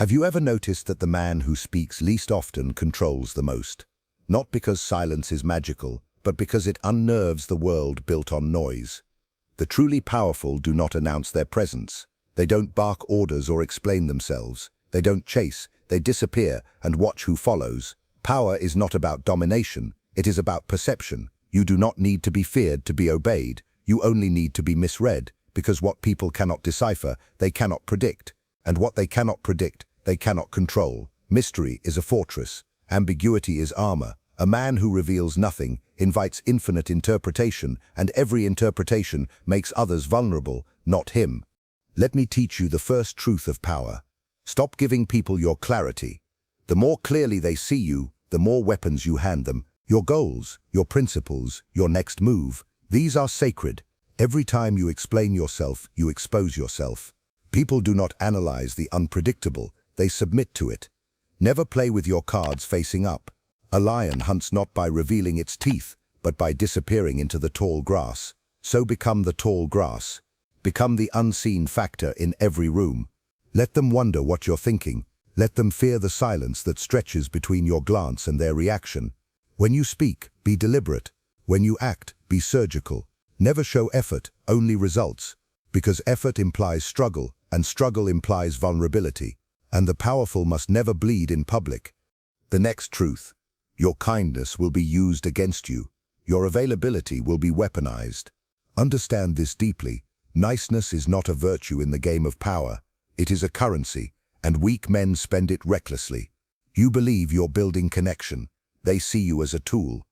Have you ever noticed that the man who speaks least often controls the most? Not because silence is magical, but because it unnerves the world built on noise. The truly powerful do not announce their presence. They don't bark orders or explain themselves. They don't chase, they disappear and watch who follows. Power is not about domination, it is about perception. You do not need to be feared to be obeyed. You only need to be misread, because what people cannot decipher, they cannot predict. And what they cannot predict, they cannot control. Mystery is a fortress. Ambiguity is armor. A man who reveals nothing invites infinite interpretation, and every interpretation makes others vulnerable, not him. Let me teach you the first truth of power. Stop giving people your clarity. The more clearly they see you, the more weapons you hand them. Your goals, your principles, your next move, these are sacred. Every time you explain yourself, you expose yourself. People do not analyze the unpredictable, they submit to it. Never play with your cards facing up. A lion hunts not by revealing its teeth, but by disappearing into the tall grass. So become the tall grass. Become the unseen factor in every room. Let them wonder what you're thinking. Let them fear the silence that stretches between your glance and their reaction. When you speak, be deliberate. When you act, be surgical. Never show effort, only results. Because effort implies struggle, and struggle implies vulnerability. And the powerful must never bleed in public. The next truth. Your kindness will be used against you. Your availability will be weaponized. Understand this deeply. Niceness is not a virtue in the game of power. It is a currency, and weak men spend it recklessly. You believe you're building connection. They see you as a tool.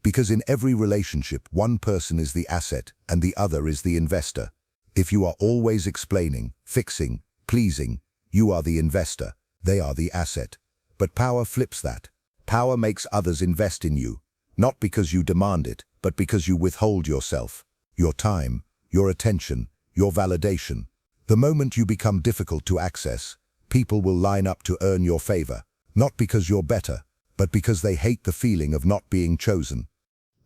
Because in every relationship, one person is the asset and the other is the investor. If you are always explaining, fixing, pleasing, you are the investor, they are the asset. But power flips that. Power makes others invest in you, not because you demand it, but because you withhold yourself, your time, your attention, your validation. The moment you become difficult to access, people will line up to earn your favor, not because you're better, but because they hate the feeling of not being chosen.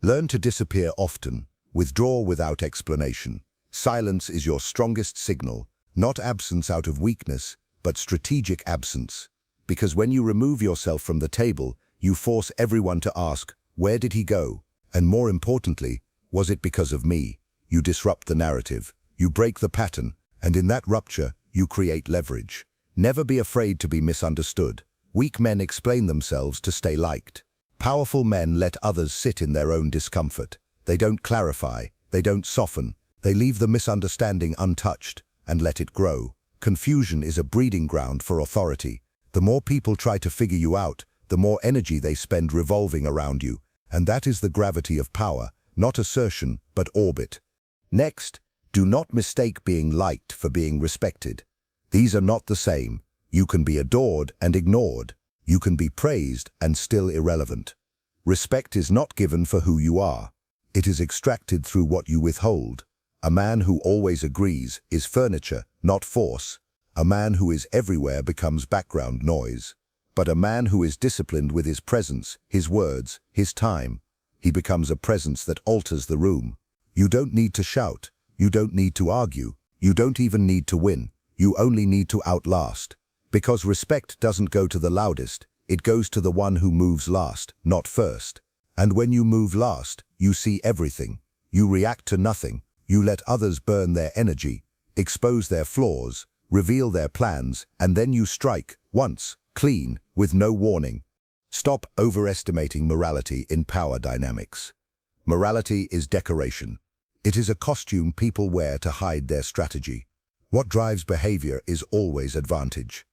Learn to disappear often, withdraw without explanation. Silence is your strongest signal, not absence out of weakness, but strategic absence. Because when you remove yourself from the table, you force everyone to ask, where did he go? And more importantly, was it because of me? You disrupt the narrative, you break the pattern, and in that rupture, you create leverage. Never be afraid to be misunderstood. Weak men explain themselves to stay liked. Powerful men let others sit in their own discomfort. They don't clarify, they don't soften, they leave the misunderstanding untouched and let it grow. Confusion is a breeding ground for authority. The more people try to figure you out, the more energy they spend revolving around you, and that is the gravity of power, not assertion, but orbit. Next, do not mistake being liked for being respected. These are not the same. You can be adored and ignored. You can be praised and still irrelevant. Respect is not given for who you are. It is extracted through what you withhold. A man who always agrees is furniture, not force. A man who is everywhere becomes background noise. But a man who is disciplined with his presence, his words, his time, he becomes a presence that alters the room. You don't need to shout. You don't need to argue. You don't even need to win. You only need to outlast. Because respect doesn't go to the loudest, it goes to the one who moves last, not first. And when you move last, you see everything. You react to nothing. You let others burn their energy, expose their flaws, reveal their plans, and then you strike, once, clean, with no warning. Stop overestimating morality in power dynamics. Morality is decoration. It is a costume people wear to hide their strategy. What drives behavior is always advantage.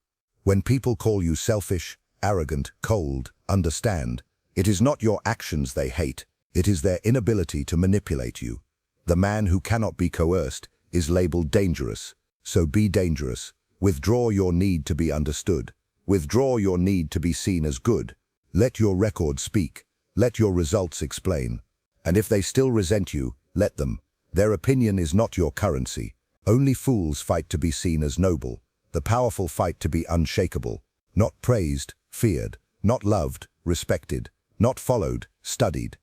When people call you selfish, arrogant, cold, understand, it is not your actions they hate, it is their inability to manipulate you. The man who cannot be coerced is labeled dangerous, so be dangerous. Withdraw your need to be understood. Withdraw your need to be seen as good. Let your record speak. Let your results explain. And if they still resent you, let them. Their opinion is not your currency. Only fools fight to be seen as noble. The powerful fight to be unshakable. Not praised, feared. Not loved, respected. Not followed, studied.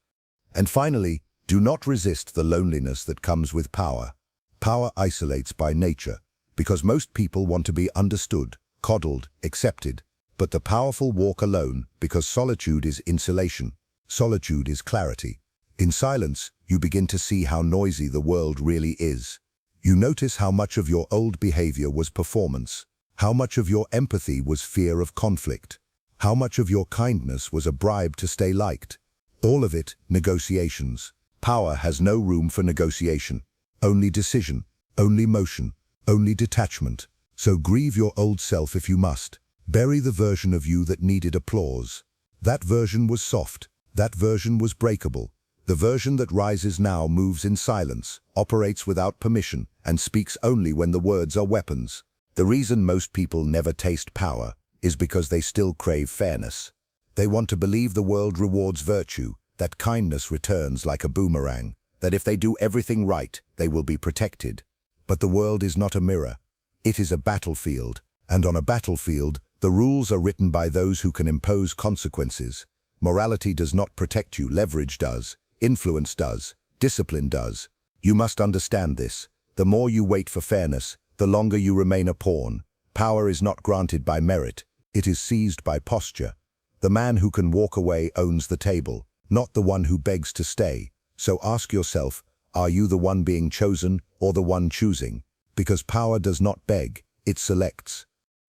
And finally, do not resist the loneliness that comes with power. Power isolates by nature, because most people want to be understood, coddled, accepted. But the powerful walk alone because solitude is insulation. Solitude is clarity. In silence, you begin to see how noisy the world really is. You notice how much of your old behavior was performance, how much of your empathy was fear of conflict, how much of your kindness was a bribe to stay liked. All of it, negotiations. Power has no room for negotiation. Only decision, only motion, only detachment. So grieve your old self if you must. Bury the version of you that needed applause. That version was soft. That version was breakable. The version that rises now moves in silence, operates without permission, and speaks only when the words are weapons. The reason most people never taste power is because they still crave fairness. They want to believe the world rewards virtue, that kindness returns like a boomerang, that if they do everything right, they will be protected. But the world is not a mirror. It is a battlefield, and on a battlefield, the rules are written by those who can impose consequences. Morality does not protect you, leverage does, influence does, discipline does. You must understand this. The more you wait for fairness, the longer you remain a pawn. Power is not granted by merit, it is seized by posture. The man who can walk away owns the table, not the one who begs to stay. So ask yourself, are you the one being chosen or the one choosing? Because power does not beg, it selects.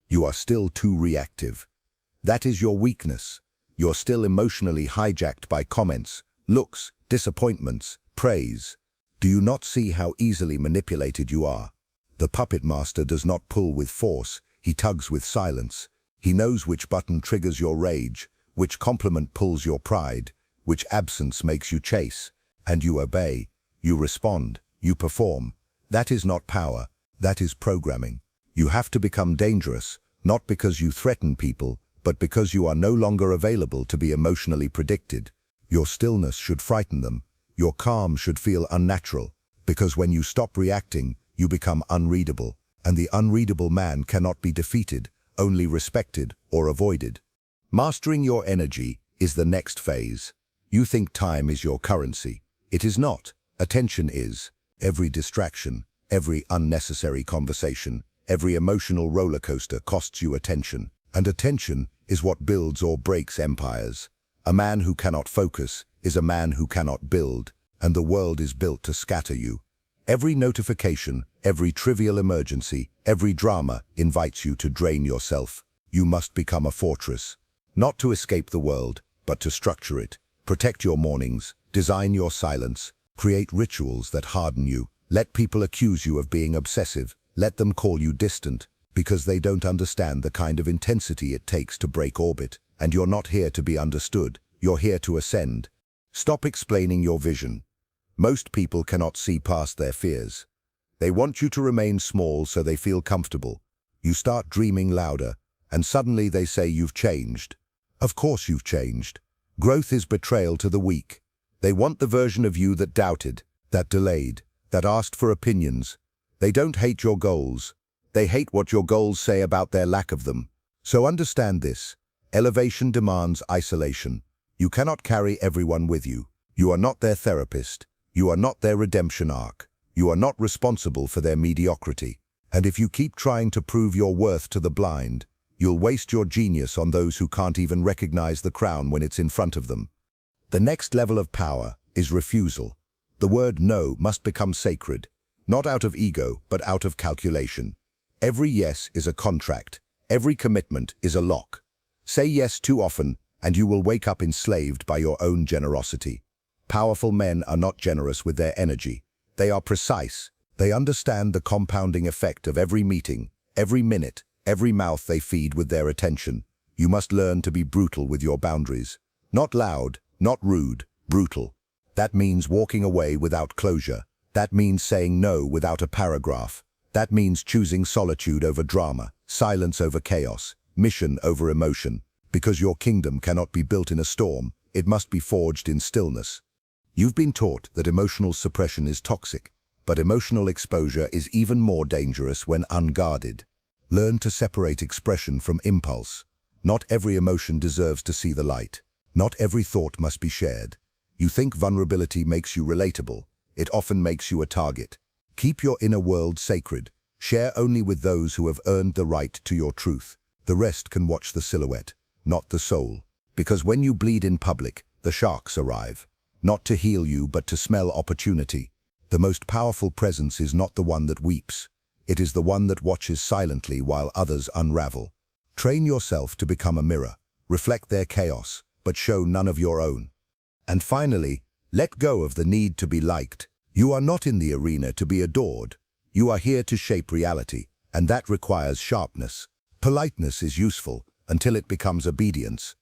You are still too reactive. That is your weakness. You're still emotionally hijacked by comments, looks, disappointments, praise. Do you not see how easily manipulated you are? The puppet master does not pull with force, he tugs with silence. He knows which button triggers your rage, which compliment pulls your pride, which absence makes you chase. And you obey, you respond, you perform. That is not power, that is programming. You have to become dangerous, not because you threaten people, but because you are no longer available to be emotionally predicted. Your stillness should frighten them. Your calm should feel unnatural, because when you stop reacting, you become unreadable, and the unreadable man cannot be defeated, only respected or avoided. Mastering your energy is the next phase. You think time is your currency. It is not. Attention is. Every distraction, every unnecessary conversation, every emotional roller coaster costs you attention, and attention is what builds or breaks empires. A man who cannot focus is a man who cannot build, and the world is built to scatter you. Every notification, every trivial emergency, every drama invites you to drain yourself. You must become a fortress, not to escape the world, but to structure it. Protect your mornings, design your silence, create rituals that harden you. Let people accuse you of being obsessive. Let them call you distant, because they don't understand the kind of intensity it takes to break orbit. And you're not here to be understood, you're here to ascend. Stop explaining your vision. Most people cannot see past their fears. They want you to remain small so they feel comfortable. You start dreaming louder, and suddenly they say you've changed. Of course you've changed. Growth is betrayal to the weak. They want the version of you that doubted, that delayed, that asked for opinions. They don't hate your goals. They hate what your goals say about their lack of them. So understand this. Elevation demands isolation. You cannot carry everyone with you. You are not their therapist. You are not their redemption arc. You are not responsible for their mediocrity. And if you keep trying to prove your worth to the blind, you'll waste your genius on those who can't even recognize the crown when it's in front of them. The next level of power is refusal. The word no must become sacred, not out of ego, but out of calculation. Every yes is a contract. Every commitment is a lock. Say yes too often, and you will wake up enslaved by your own generosity. Powerful men are not generous with their energy. They are precise. They understand the compounding effect of every meeting, every minute, every mouth they feed with their attention. You must learn to be brutal with your boundaries. Not loud, not rude, brutal. That means walking away without closure. That means saying no without a paragraph. That means choosing solitude over drama, silence over chaos, mission over emotion. Because your kingdom cannot be built in a storm, it must be forged in stillness. You've been taught that emotional suppression is toxic, but emotional exposure is even more dangerous when unguarded. Learn to separate expression from impulse. Not every emotion deserves to see the light. Not every thought must be shared. You think vulnerability makes you relatable. It often makes you a target. Keep your inner world sacred. Share only with those who have earned the right to your truth. The rest can watch the silhouette, not the soul. Because when you bleed in public, the sharks arrive. Not to heal you, but to smell opportunity. The most powerful presence is not the one that weeps. It is the one that watches silently while others unravel. Train yourself to become a mirror. Reflect their chaos, but show none of your own. And finally, let go of the need to be liked. You are not in the arena to be adored. You are here to shape reality, and that requires sharpness. Politeness is useful until it becomes obedience.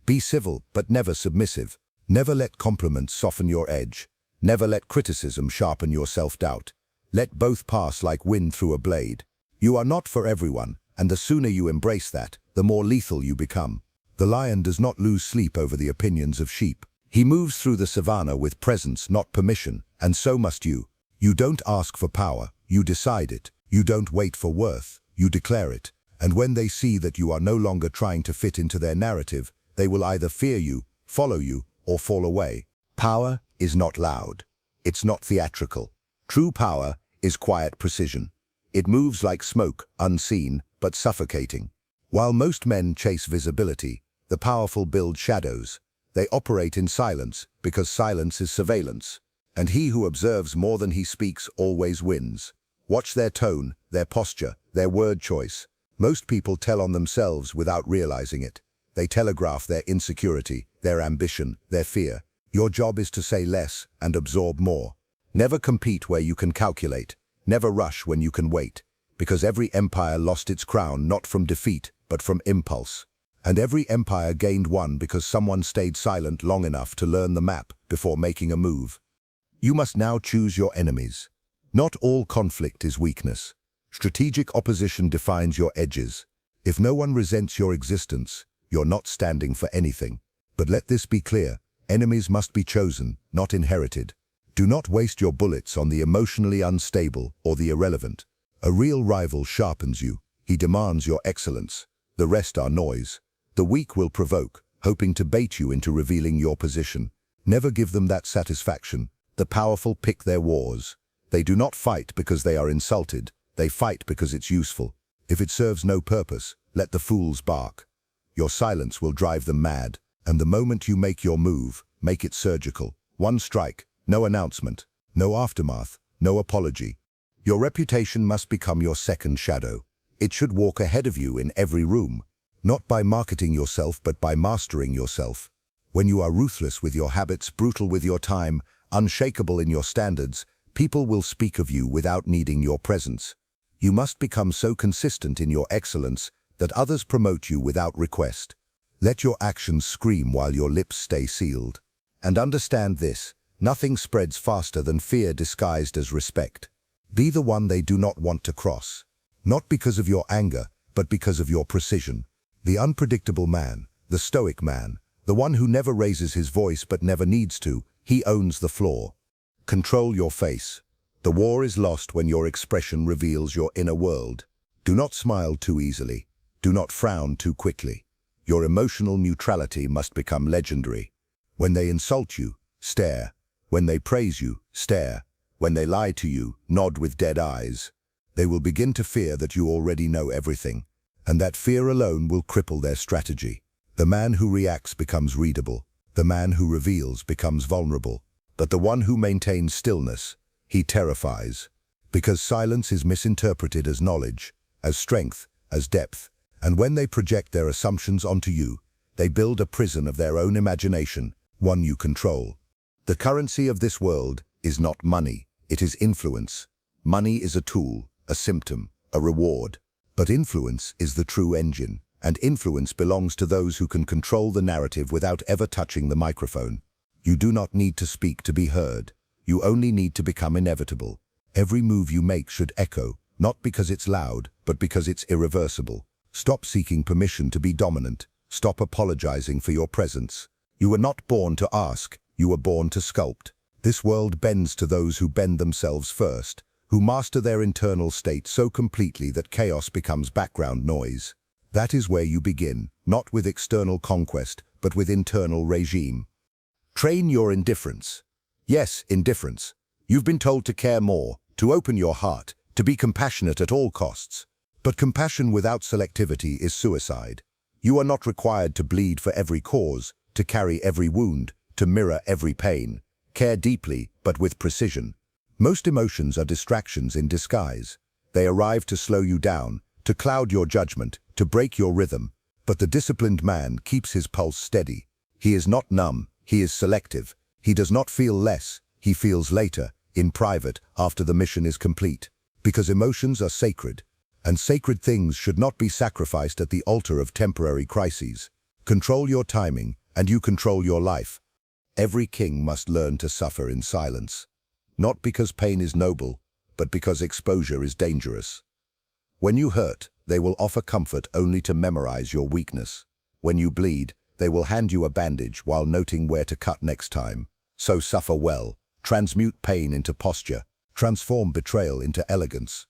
Be civil, but never submissive. Never let compliments soften your edge. Never let criticism sharpen your self-doubt. Let both pass like wind through a blade. You are not for everyone, and the sooner you embrace that, the more lethal you become. The lion does not lose sleep over the opinions of sheep. He moves through the savannah with presence, not permission, and so must you. You don't ask for power, you decide it. You don't wait for worth, you declare it. And when they see that you are no longer trying to fit into their narrative, they will either fear you, follow you, or fall away. Power is not loud. It's not theatrical. True power is quiet precision. It moves like smoke, unseen, but suffocating. While most men chase visibility, the powerful build shadows. They operate in silence because silence is surveillance. And he who observes more than he speaks always wins. Watch their tone, their posture, their word choice. Most people tell on themselves without realizing it. They telegraph their insecurity, their ambition, their fear. Your job is to say less and absorb more. Never compete where you can calculate. Never rush when you can wait. Because every empire lost its crown not from defeat, but from impulse. And every empire gained one because someone stayed silent long enough to learn the map before making a move. You must now choose your enemies. Not all conflict is weakness. Strategic opposition defines your edges. If no one resents your existence, you're not standing for anything. But let this be clear, enemies must be chosen, not inherited. Do not waste your bullets on the emotionally unstable or the irrelevant. A real rival sharpens you. He demands your excellence. The rest are noise. The weak will provoke, hoping to bait you into revealing your position. Never give them that satisfaction. The powerful pick their wars. They do not fight because they are insulted. They fight because it's useful. If it serves no purpose, let the fools bark. Your silence will drive them mad. And the moment you make your move, make it surgical. One strike, no announcement, no aftermath, no apology. Your reputation must become your second shadow. It should walk ahead of you in every room. Not by marketing yourself, but by mastering yourself. When you are ruthless with your habits, brutal with your time, unshakable in your standards, people will speak of you without needing your presence. You must become so consistent in your excellence that others promote you without request. Let your actions scream while your lips stay sealed. And understand this, nothing spreads faster than fear disguised as respect. Be the one they do not want to cross. Not because of your anger, but because of your precision. The unpredictable man, the stoic man, the one who never raises his voice but never needs to, he owns the floor. Control your face. The war is lost when your expression reveals your inner world. Do not smile too easily. Do not frown too quickly. Your emotional neutrality must become legendary. When they insult you, stare. When they praise you, stare. When they lie to you, nod with dead eyes. They will begin to fear that you already know everything. And that fear alone will cripple their strategy. The man who reacts becomes readable. The man who reveals becomes vulnerable. But the one who maintains stillness, he terrifies. Because silence is misinterpreted as knowledge, as strength, as depth. And when they project their assumptions onto you, they build a prison of their own imagination, one you control. The currency of this world is not money, it is influence. Money is a tool, a symptom, a reward. But influence is the true engine, and influence belongs to those who can control the narrative without ever touching the microphone. You do not need to speak to be heard. You only need to become inevitable. Every move you make should echo, not because it's loud, but because it's irreversible. Stop seeking permission to be dominant. Stop apologizing for your presence. You were not born to ask, you were born to sculpt. This world bends to those who bend themselves first, who master their internal state so completely that chaos becomes background noise. That is where you begin, not with external conquest, but with internal regime. Train your indifference. Yes, indifference. You've been told to care more, to open your heart, to be compassionate at all costs. But compassion without selectivity is suicide. You are not required to bleed for every cause, to carry every wound, to mirror every pain. Care deeply, but with precision. Most emotions are distractions in disguise. They arrive to slow you down, to cloud your judgment, to break your rhythm. But the disciplined man keeps his pulse steady. He is not numb, he is selective. He does not feel less, he feels later, in private, after the mission is complete. Because emotions are sacred, and sacred things should not be sacrificed at the altar of temporary crises. Control your timing, and you control your life. Every king must learn to suffer in silence. Not because pain is noble, but because exposure is dangerous. When you hurt, they will offer comfort only to memorize your weakness. When you bleed, they will hand you a bandage while noting where to cut next time. So suffer well, transmute pain into posture, transform betrayal into elegance.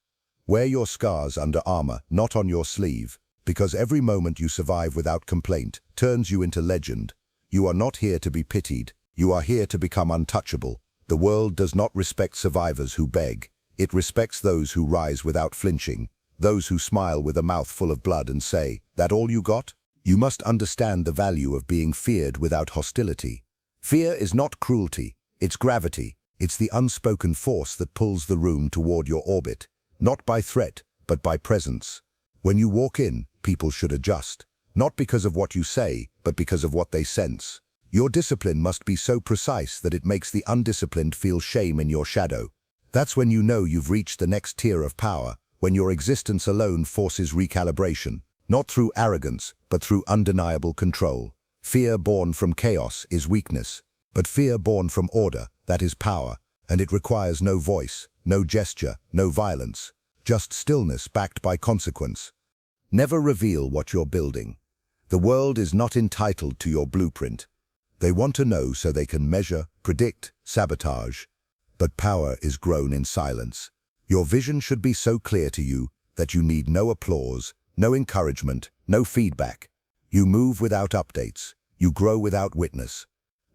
Wear your scars under armor, not on your sleeve, because every moment you survive without complaint turns you into legend. You are not here to be pitied, you are here to become untouchable. The world does not respect survivors who beg. It respects those who rise without flinching, those who smile with a mouth full of blood and say, "That all you got?" You must understand the value of being feared without hostility. Fear is not cruelty, it's gravity. It's the unspoken force that pulls the room toward your orbit, not by threat, but by presence. When you walk in, people should adjust, not because of what you say, but because of what they sense. Your discipline must be so precise that it makes the undisciplined feel shame in your shadow. That's when you know you've reached the next tier of power, when your existence alone forces recalibration, not through arrogance, but through undeniable control. Fear born from chaos is weakness, but fear born from order, that is power, and it requires no voice, no gesture, no violence, just stillness backed by consequence. Never reveal what you're building. The world is not entitled to your blueprint. They want to know so they can measure, predict, sabotage. But power is grown in silence. Your vision should be so clear to you that you need no applause, no encouragement, no feedback. You move without updates. You grow without witness.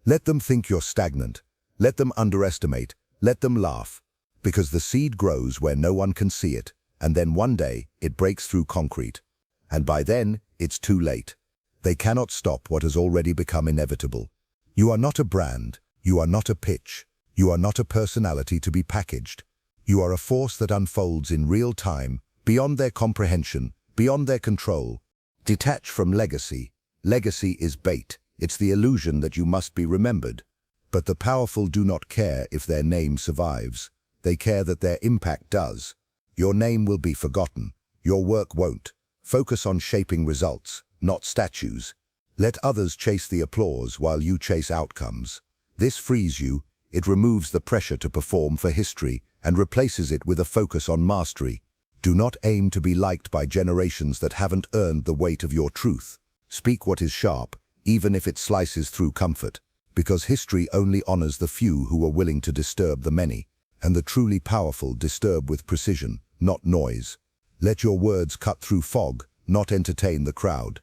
Let them think you're stagnant. Let them underestimate. Let them laugh. Because the seed grows where no one can see it, and then one day it breaks through concrete. And by then, it's too late. They cannot stop what has already become inevitable. You are not a brand. You are not a pitch. You are not a personality to be packaged. You are a force that unfolds in real time, beyond their comprehension, beyond their control. Detach from legacy. Legacy is bait. It's the illusion that you must be remembered. But the powerful do not care if their name survives. They care that their impact does. Your name will be forgotten. Your work won't. Focus on shaping results, not statues. Let others chase the applause while you chase outcomes. This frees you. It removes the pressure to perform for history and replaces it with a focus on mastery. Do not aim to be liked by generations that haven't earned the weight of your truth. Speak what is sharp, even if it slices through comfort, because history only honors the few who are willing to disturb the many, and the truly powerful disturb with precision, not noise. Let your words cut through fog, not entertain the crowd.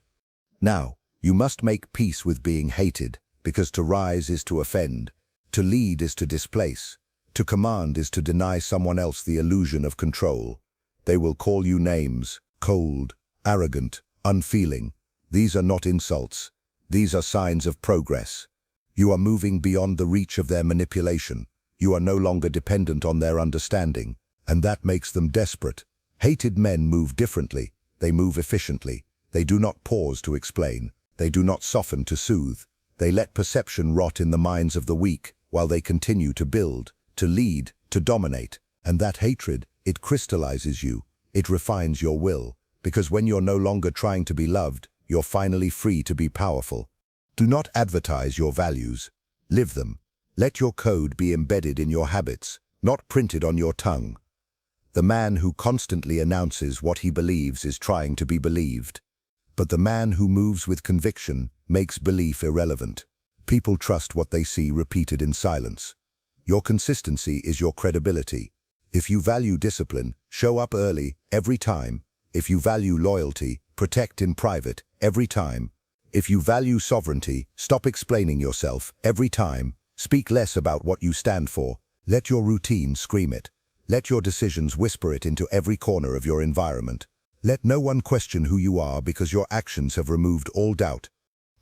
Now, you must make peace with being hated, because to rise is to offend, to lead is to displace, to command is to deny someone else the illusion of control. They will call you names, cold, arrogant, unfeeling. These are not insults. These are signs of progress. You are moving beyond the reach of their manipulation. You are no longer dependent on their understanding, and that makes them desperate. Hated men move differently. They move efficiently. They do not pause to explain. They do not soften to soothe. They let perception rot in the minds of the weak while they continue to build, to lead, to dominate. And that hatred, it crystallizes you. It refines your will. Because when you're no longer trying to be loved, you're finally free to be powerful. Do not advertise your values. Live them. Let your code be embedded in your habits, not printed on your tongue. The man who constantly announces what he believes is trying to be believed. But the man who moves with conviction makes belief irrelevant. People trust what they see repeated in silence. Your consistency is your credibility. If you value discipline, show up early, every time. If you value loyalty, protect in private, every time. If you value sovereignty, stop explaining yourself, every time. Speak less about what you stand for. Let your routine scream it. Let your decisions whisper it into every corner of your environment. Let no one question who you are because your actions have removed all doubt.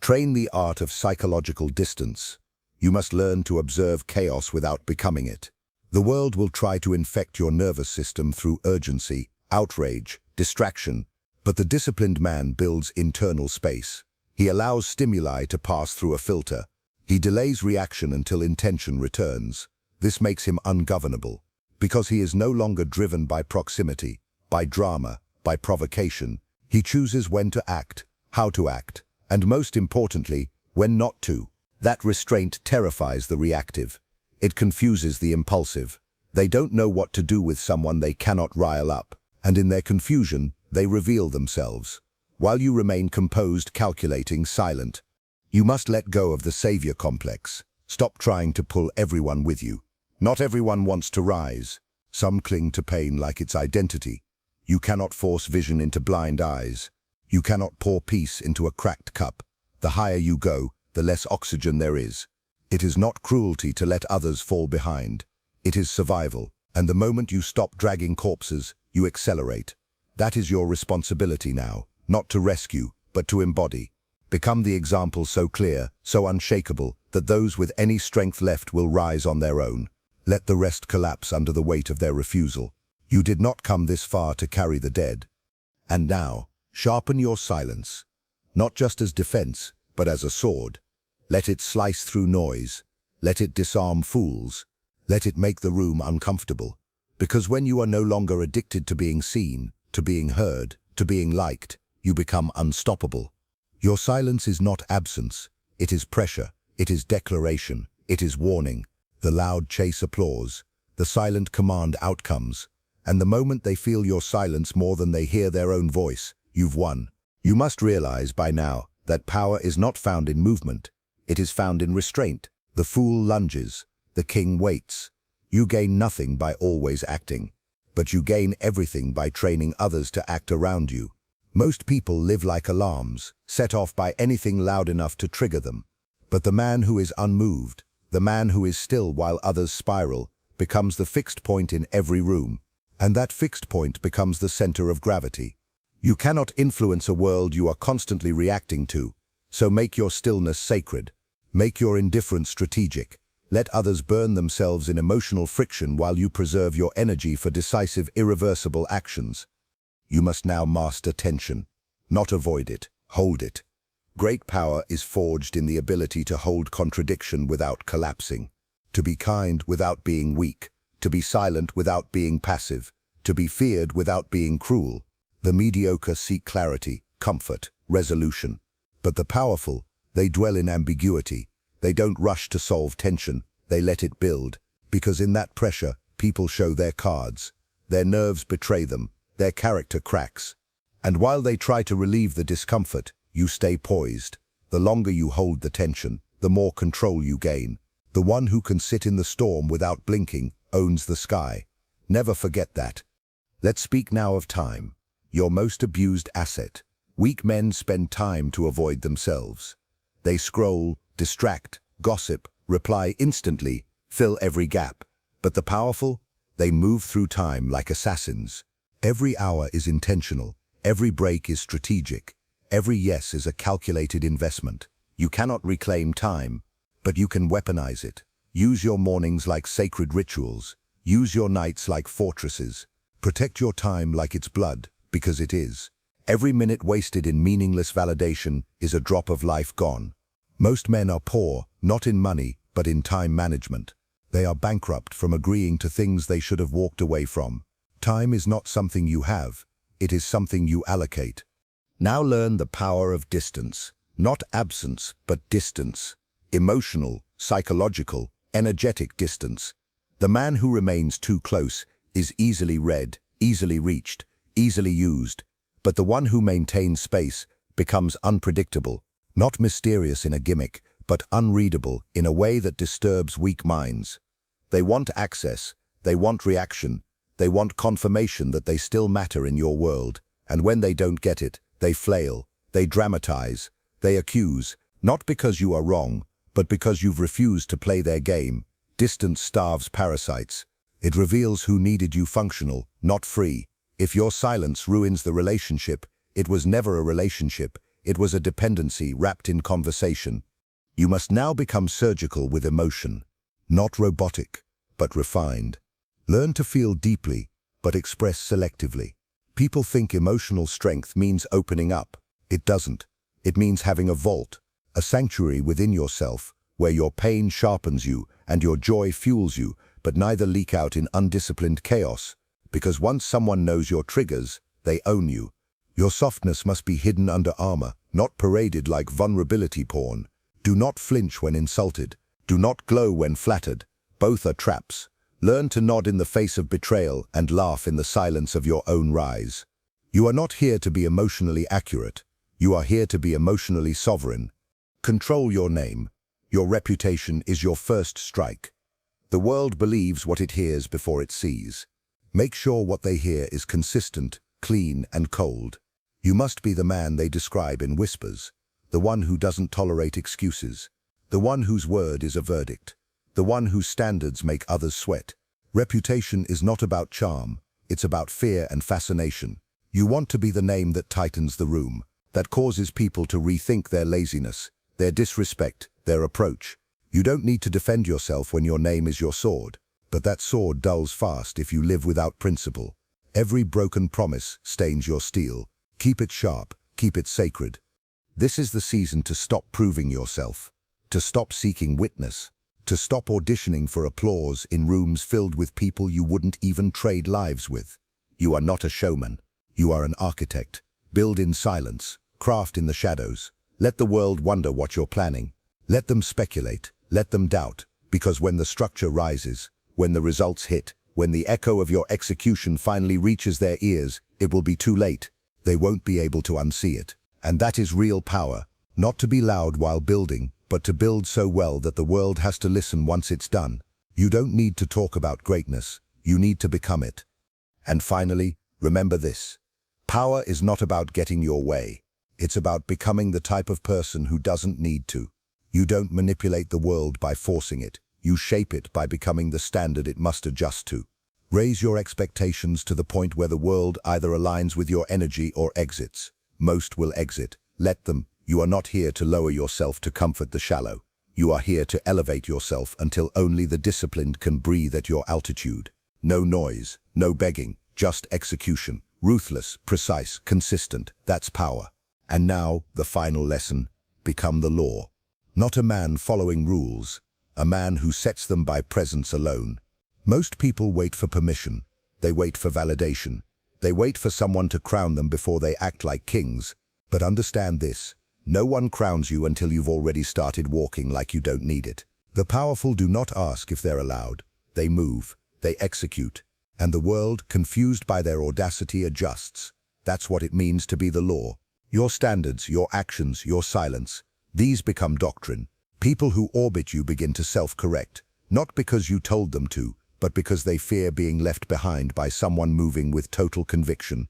Train the art of psychological distance. You must learn to observe chaos without becoming it. The world will try to infect your nervous system through urgency, outrage, distraction, but the disciplined man builds internal space. He allows stimuli to pass through a filter. He delays reaction until intention returns. This makes him ungovernable, because he is no longer driven by proximity, by drama, by provocation. He chooses when to act, how to act, and most importantly, when not to. That restraint terrifies the reactive. It confuses the impulsive. They don't know what to do with someone they cannot rile up, and in their confusion, they reveal themselves. While you remain composed, calculating, silent, you must let go of the savior complex. Stop trying to pull everyone with you. Not everyone wants to rise. Some cling to pain like its identity. You cannot force vision into blind eyes. You cannot pour peace into a cracked cup. The higher you go, the less oxygen there is. It is not cruelty to let others fall behind. It is survival, and the moment you stop dragging corpses, you accelerate. That is your responsibility now, not to rescue, but to embody. Become the example so clear, so unshakable, that those with any strength left will rise on their own. Let the rest collapse under the weight of their refusal. You did not come this far to carry the dead. And now, sharpen your silence, not just as defense, but as a sword. Let it slice through noise. Let it disarm fools. Let it make the room uncomfortable. Because when you are no longer addicted to being seen, to being heard, to being liked, you become unstoppable. Your silence is not absence. It is pressure. It is declaration. It is warning. The loud chase applause. The silent command outcomes. And the moment they feel your silence more than they hear their own voice, you've won. You must realize by now that power is not found in movement. It is found in restraint. The fool lunges. The king waits. You gain nothing by always acting, but you gain everything by training others to act around you. Most people live like alarms, set off by anything loud enough to trigger them. But the man who is unmoved, the man who is still while others spiral, becomes the fixed point in every room. And that fixed point becomes the center of gravity. You cannot influence a world you are constantly reacting to, so make your stillness sacred. Make your indifference strategic. Let others burn themselves in emotional friction while you preserve your energy for decisive, irreversible actions. You must now master tension, not avoid it, hold it. Great power is forged in the ability to hold contradiction without collapsing, to be kind without being weak, to be silent without being passive, to be feared without being cruel. The mediocre seek clarity, comfort, resolution. But the powerful, they dwell in ambiguity. They don't rush to solve tension, they let it build. Because in that pressure, people show their cards. Their nerves betray them, their character cracks. And while they try to relieve the discomfort, you stay poised. The longer you hold the tension, the more control you gain. The one who can sit in the storm without blinking owns the sky. Never forget that. Let's speak now of time, your most abused asset. Weak men spend time to avoid themselves. They scroll, distract, gossip, reply instantly, fill every gap. But the powerful, they move through time like assassins. Every hour is intentional. Every break is strategic. Every yes is a calculated investment. You cannot reclaim time, but you can weaponize it. Use your mornings like sacred rituals. Use your nights like fortresses. Protect your time like it's blood, because it is. Every minute wasted in meaningless validation is a drop of life gone. Most men are poor, not in money, but in time management. They are bankrupt from agreeing to things they should have walked away from. Time is not something you have, it is something you allocate. Now learn the power of distance. Not absence, but distance. Emotional, psychological, energetic distance. The man who remains too close is easily read, easily reached, easily used. But the one who maintains space becomes unpredictable, not mysterious in a gimmick, but unreadable in a way that disturbs weak minds. They want access, they want reaction, they want confirmation that they still matter in your world. And when they don't get it, they flail, they dramatize, they accuse, not because you are wrong, but because you've refused to play their game. Distance starves parasites. It reveals who needed you functional, not free. If your silence ruins the relationship, it was never a relationship, it was a dependency wrapped in conversation. You must now become surgical with emotion, not robotic, but refined. Learn to feel deeply, but express selectively. People think emotional strength means opening up. It doesn't. It means having a vault, a sanctuary within yourself, where your pain sharpens you and your joy fuels you, but neither leak out in undisciplined chaos. Because once someone knows your triggers, they own you. Your softness must be hidden under armor, not paraded like vulnerability porn. Do not flinch when insulted. Do not glow when flattered. Both are traps. Learn to nod in the face of betrayal and laugh in the silence of your own rise. You are not here to be emotionally accurate. You are here to be emotionally sovereign. Control your name. Your reputation is your first strike. The world believes what it hears before it sees. Make sure what they hear is consistent, clean, and cold. You must be the man they describe in whispers, the one who doesn't tolerate excuses, the one whose word is a verdict, the one whose standards make others sweat. Reputation is not about charm, it's about fear and fascination. You want to be the name that tightens the room, that causes people to rethink their laziness, their disrespect, their approach. You don't need to defend yourself when your name is your sword, but that sword dulls fast if you live without principle. Every broken promise stains your steel. Keep it sharp, keep it sacred. This is the season to stop proving yourself, to stop seeking witness, to stop auditioning for applause in rooms filled with people you wouldn't even trade lives with. You are not a showman. You are an architect. Build in silence, craft in the shadows. Let the world wonder what you're planning. Let them speculate, let them doubt, because when the structure rises, when the results hit, when the echo of your execution finally reaches their ears, it will be too late. They won't be able to unsee it. And that is real power, not to be loud while building, but to build so well that the world has to listen once it's done. You don't need to talk about greatness, you need to become it. And finally, remember this. Power is not about getting your way. It's about becoming the type of person who doesn't need to. You don't manipulate the world by forcing it. You shape it by becoming the standard it must adjust to. Raise your expectations to the point where the world either aligns with your energy or exits. Most will exit. Let them. You are not here to lower yourself to comfort the shallow. You are here to elevate yourself until only the disciplined can breathe at your altitude. No noise, no begging, just execution. Ruthless, precise, consistent. That's power. And now, the final lesson. Become the law. Not a man following rules, a man who sets them by presence alone. Most people wait for permission. They wait for validation. They wait for someone to crown them before they act like kings. But understand this. No one crowns you until you've already started walking like you don't need it. The powerful do not ask if they're allowed. They move. They execute. And the world, confused by their audacity, adjusts. That's what it means to be the law. Your standards, your actions, your silence. These become doctrine. People who orbit you begin to self-correct, not because you told them to, but because they fear being left behind by someone moving with total conviction.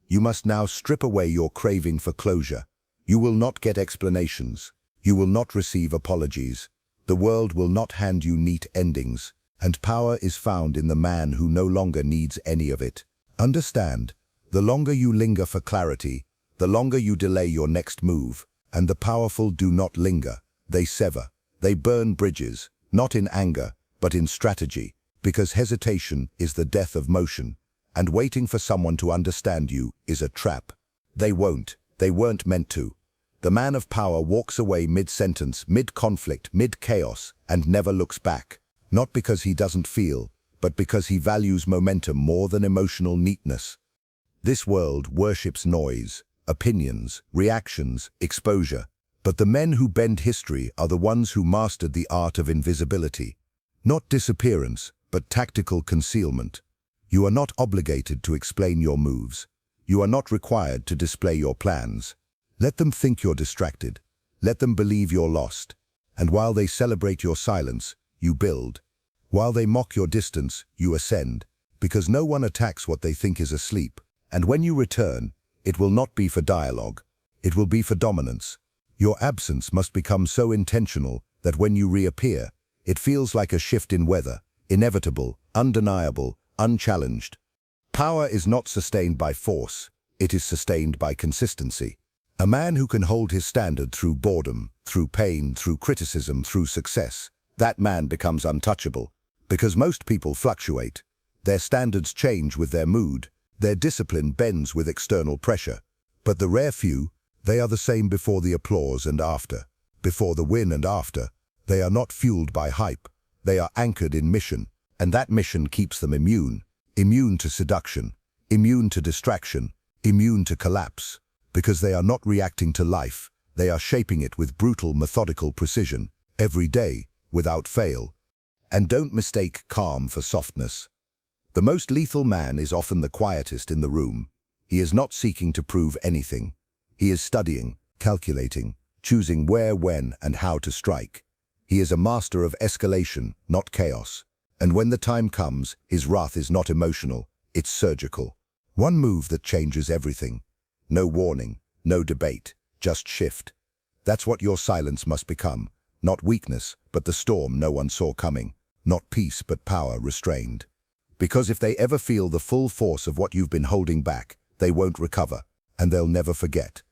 You must now strip away your craving for closure. You will not get explanations. You will not receive apologies. The world will not hand you neat endings. And power is found in the man who no longer needs any of it. Understand, the longer you linger for clarity, the longer you delay your next move. And the powerful do not linger. They sever. They burn bridges, not in anger, but in strategy, because hesitation is the death of motion, and waiting for someone to understand you is a trap. They won't. They weren't meant to. The man of power walks away mid-sentence, mid-conflict, mid-chaos, and never looks back. Not because he doesn't feel, but because he values momentum more than emotional neatness. This world worships noise, opinions, reactions, exposure. But the men who bend history are the ones who mastered the art of invisibility. Not disappearance, but tactical concealment. You are not obligated to explain your moves. You are not required to display your plans. Let them think you're distracted. Let them believe you're lost. And while they celebrate your silence, you build. While they mock your distance, you ascend. Because no one attacks what they think is asleep. And when you return, it will not be for dialogue. It will be for dominance. Your absence must become so intentional that when you reappear, it feels like a shift in weather, inevitable, undeniable, unchallenged. Power is not sustained by force, it is sustained by consistency. A man who can hold his standard through boredom, through pain, through criticism, through success, that man becomes untouchable. Because most people fluctuate. Their standards change with their mood, their discipline bends with external pressure. But the rare few, they are the same before the applause and after. Before the win and after. They are not fueled by hype. They are anchored in mission. And that mission keeps them immune. Immune to seduction. Immune to distraction. Immune to collapse. Because they are not reacting to life. They are shaping it with brutal, methodical precision. Every day, without fail. And don't mistake calm for softness. The most lethal man is often the quietest in the room. He is not seeking to prove anything. He is studying, calculating, choosing where, when, and how to strike. He is a master of escalation, not chaos. And when the time comes, his wrath is not emotional, it's surgical. One move that changes everything. No warning, no debate, just shift. That's what your silence must become. Not weakness, but the storm no one saw coming. Not peace, but power restrained. Because if they ever feel the full force of what you've been holding back, they won't recover, and they'll never forget.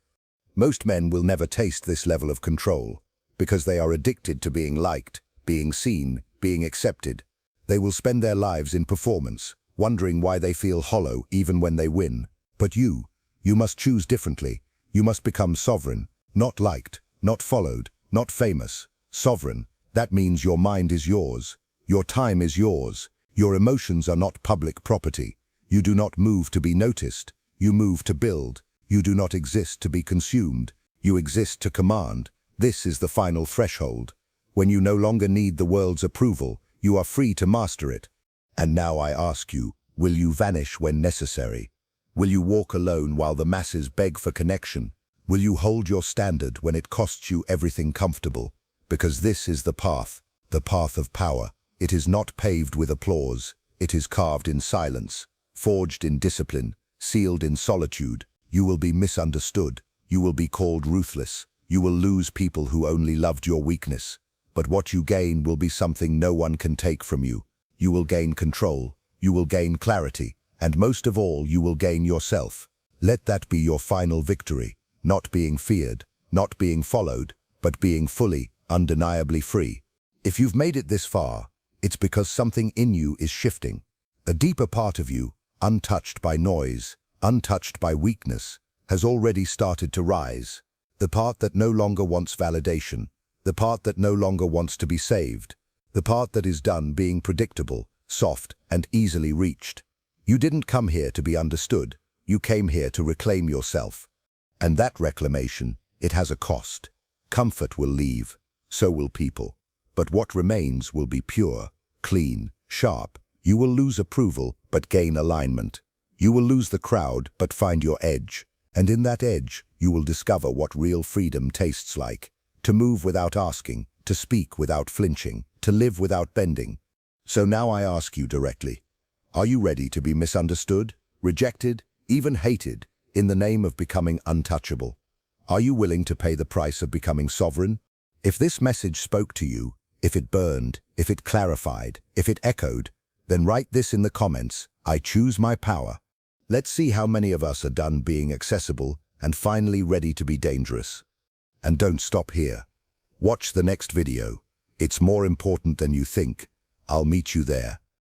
Most men will never taste this level of control, because they are addicted to being liked, being seen, being accepted. They will spend their lives in performance, wondering why they feel hollow even when they win. But you must choose differently. You must become sovereign, not liked, not followed, not famous. Sovereign, that means your mind is yours, your time is yours, your emotions are not public property. You do not move to be noticed, you move to build. You do not exist to be consumed, you exist to command. This is the final threshold. When you no longer need the world's approval, you are free to master it. And now I ask you, will you vanish when necessary? Will you walk alone while the masses beg for connection? Will you hold your standard when it costs you everything comfortable? Because this is the path of power. It is not paved with applause. It is carved in silence, forged in discipline, sealed in solitude. You will be misunderstood. You will be called ruthless. You will lose people who only loved your weakness. But what you gain will be something no one can take from you. You will gain control. You will gain clarity. And most of all, you will gain yourself. Let that be your final victory. Not being feared, not being followed, but being fully, undeniably free. If you've made it this far, it's because something in you is shifting. A deeper part of you, untouched by noise, untouched by weakness, has already started to rise. The part that no longer wants validation, the part that no longer wants to be saved, the part that is done being predictable, soft, and easily reached. You didn't come here to be understood. You came here to reclaim yourself. And that reclamation, it has a cost. Comfort will leave, so will people. But what remains will be pure, clean, sharp. You will lose approval, but gain alignment. You will lose the crowd, but find your edge. And in that edge, you will discover what real freedom tastes like. To move without asking, to speak without flinching, to live without bending. So now I ask you directly, are you ready to be misunderstood, rejected, even hated, in the name of becoming untouchable? Are you willing to pay the price of becoming sovereign? If this message spoke to you, if it burned, if it clarified, if it echoed, then write this in the comments: I choose my power. Let's see how many of us are done being accessible and finally ready to be dangerous. And don't stop here. Watch the next video. It's more important than you think. I'll meet you there.